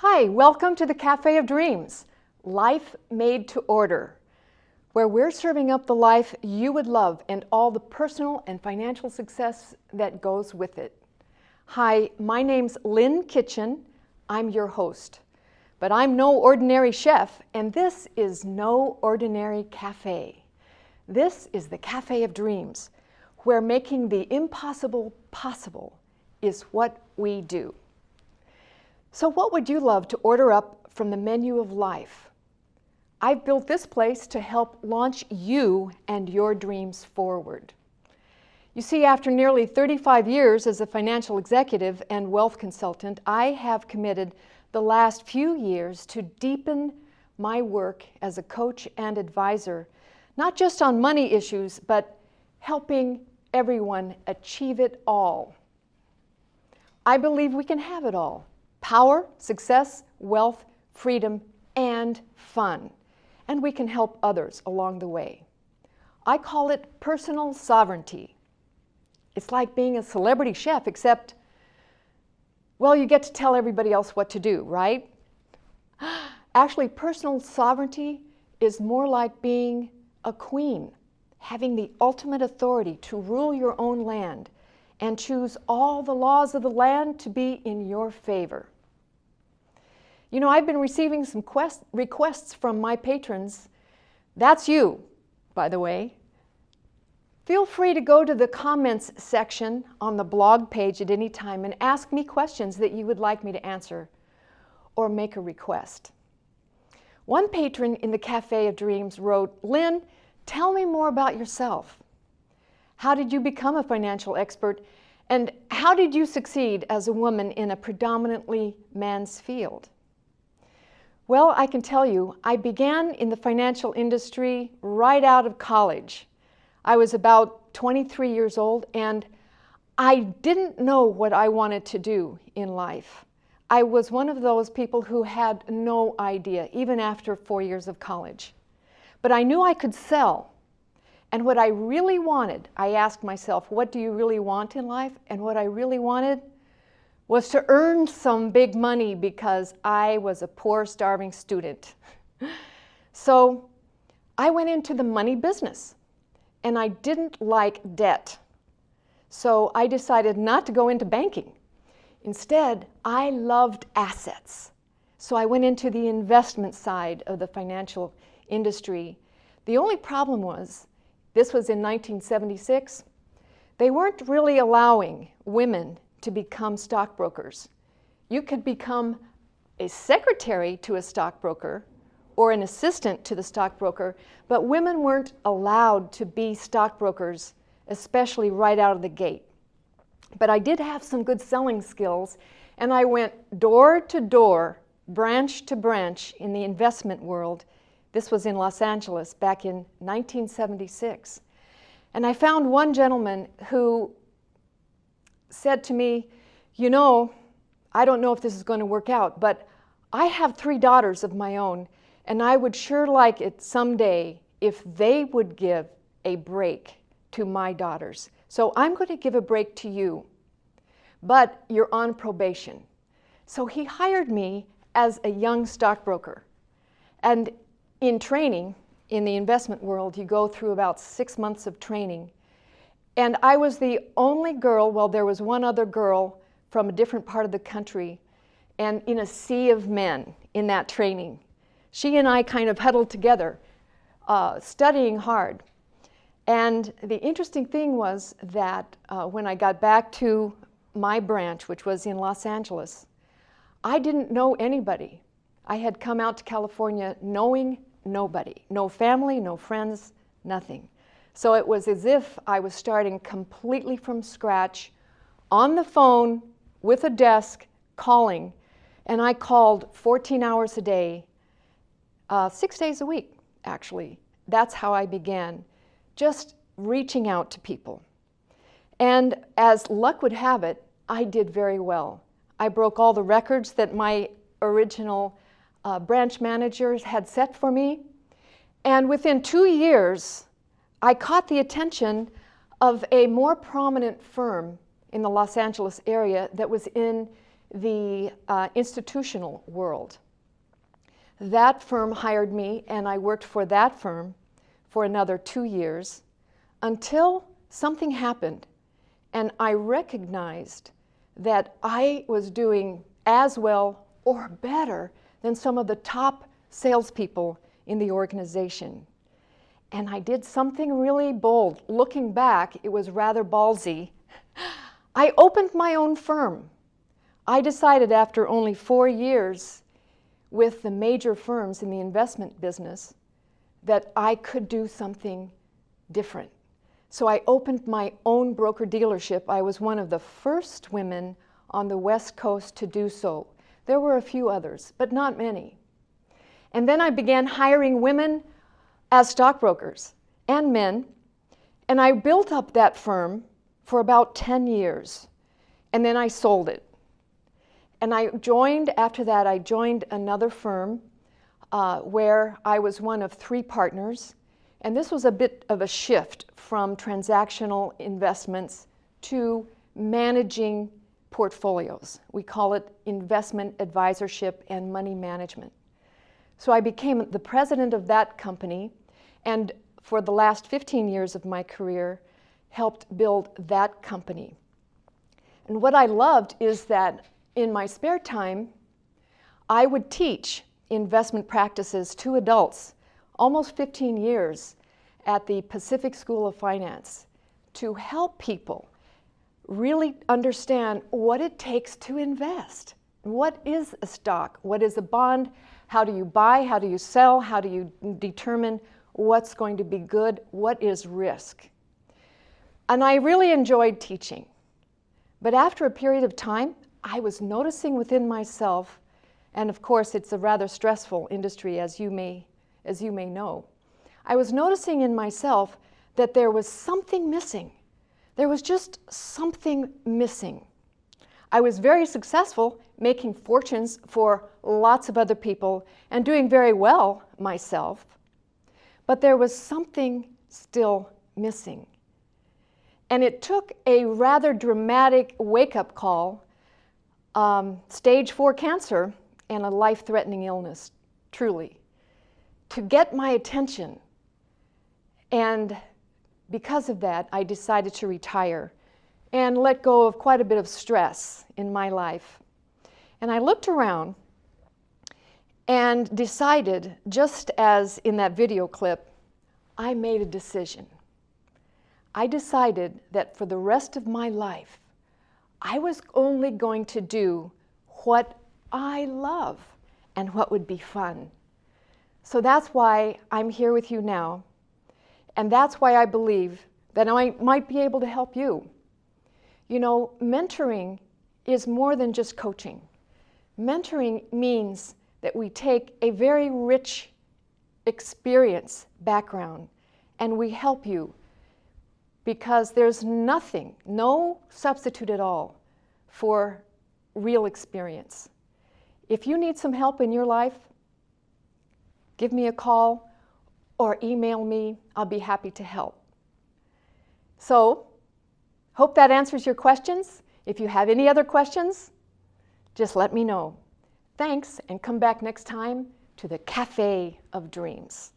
Hi, welcome to the Cafe of Dreams, Life Made to Order, where we're serving up the life you would love and all the personal and financial success that goes with it. Hi, my name's Lynn Kitchen. I'm your host. But I'm no ordinary chef, and this is no ordinary cafe. This is the Cafe of Dreams, where making the impossible possible is what we do. So what would you love to order up from the menu of life? I've built this place to help launch you and your dreams forward. You see, after nearly 35 years as a financial executive and wealth consultant, I have committed the last few years to deepen my work as a coach and advisor, not just on money issues, but helping everyone achieve it all. I believe we can have it all: power, success, wealth, freedom, and fun. And we can help others along the way. I call it personal sovereignty. It's like being a celebrity chef, except, well, you get to tell everybody else what to do, right? Actually, personal sovereignty is more like being a queen, having the ultimate authority to rule your own land and choose all the laws of the land to be in your favor. You know, I've been receiving some requests from my patrons. That's you, by the way. Feel free to go to the comments section on the blog page at any time and ask me questions that you would like me to answer or make a request. One patron in the Cafe of Dreams wrote, "Lynn, tell me more about yourself. How did you become a financial expert, and how did you succeed as a woman in a predominantly man's field?" Well, I can tell you, I began in the financial industry right out of college. I was about 23 years old, and I didn't know what I wanted to do in life. I was one of those people who had no idea, even after 4 years of college. But I knew I could sell. And what I really wanted, I asked myself, what do you really want in life? And what I really wanted was to earn some big money, because I was a poor, starving student. So I went into the money business, and I didn't like debt. So I decided not to go into banking. Instead, I loved assets. So I went into the investment side of the financial industry. The only problem was, this was in 1976, they weren't really allowing women to become stockbrokers. You could become a secretary to a stockbroker or an assistant to the stockbroker, but women weren't allowed to be stockbrokers, especially right out of the gate. But I did have some good selling skills, and I went door to door, branch to branch in the investment world. This was in Los Angeles back in 1976. And I found one gentleman who said to me, "You know, I don't know if this is going to work out, but I have 3 daughters of my own, and I would sure like it someday if they would give a break to my daughters. So I'm going to give a break to you, but you're on probation." So he hired me as a young stockbroker. And in training, in the investment world, you go through about 6 months of training. And I was the only girl, well, there was one other girl from a different part of the country, and in a sea of men in that training. She and I kind of huddled together, studying hard. And the interesting thing was that when I got back to my branch, which was in Los Angeles, I didn't know anybody. I had come out to California knowing nobody, no family, no friends, nothing. So it was as if I was starting completely from scratch, on the phone, with a desk, calling. And I called 14 hours a day, 6 days a week, actually. That's how I began, just reaching out to people. And as luck would have it, I did very well. I broke all the records that my original branch managers had set for me. And within 2 years, I caught the attention of a more prominent firm in the Los Angeles area that was in the institutional world. That firm hired me, and I worked for that firm for another 2 years until something happened, and I recognized that I was doing as well or better than some of the top salespeople in the organization. And I did something really bold. Looking back, it was rather ballsy. I opened my own firm. I decided after only 4 years with the major firms in the investment business that I could do something different. So I opened my own broker dealership. I was one of the first women on the West Coast to do so. There were a few others, but not many. And then I began hiring women as stockbrokers and men, and I built up that firm for about 10 years, and then I sold it. And after that, I joined another firm where I was one of 3 partners, and this was a bit of a shift from transactional investments to managing portfolios. We call it investment advisorship and money management. So I became the president of that company, and for the last 15 years of my career, helped build that company. And what I loved is that in my spare time, I would teach investment practices to adults, almost 15 years at the Pacific School of Finance, to help people really understand what it takes to invest. What is a stock? What is a bond? How do you buy? How do you sell? How do you determine what's going to be good? What is risk? And I really enjoyed teaching. But after a period of time, I was noticing within myself, and of course it's a rather stressful industry as you may know, I was noticing in myself that there was something missing. There was just something missing. I was very successful making fortunes for lots of other people and doing very well myself, but there was something still missing. And it took a rather dramatic wake-up call, stage 4 cancer and a life-threatening illness, truly, to get my attention. And because of that, I decided to retire and let go of quite a bit of stress in my life. And I looked around and decided, just as in that video clip, I made a decision. I decided that for the rest of my life, I was only going to do what I love and what would be fun. So that's why I'm here with you now. And that's why I believe that I might be able to help you. You know, mentoring is more than just coaching. Mentoring means that we take a very rich experience background and we help you, because there's nothing, no substitute at all for real experience. If you need some help in your life, give me a call or email me. I'll be happy to help. So, hope that answers your questions. If you have any other questions, just let me know. Thanks, and come back next time to the Cafe of Dreams.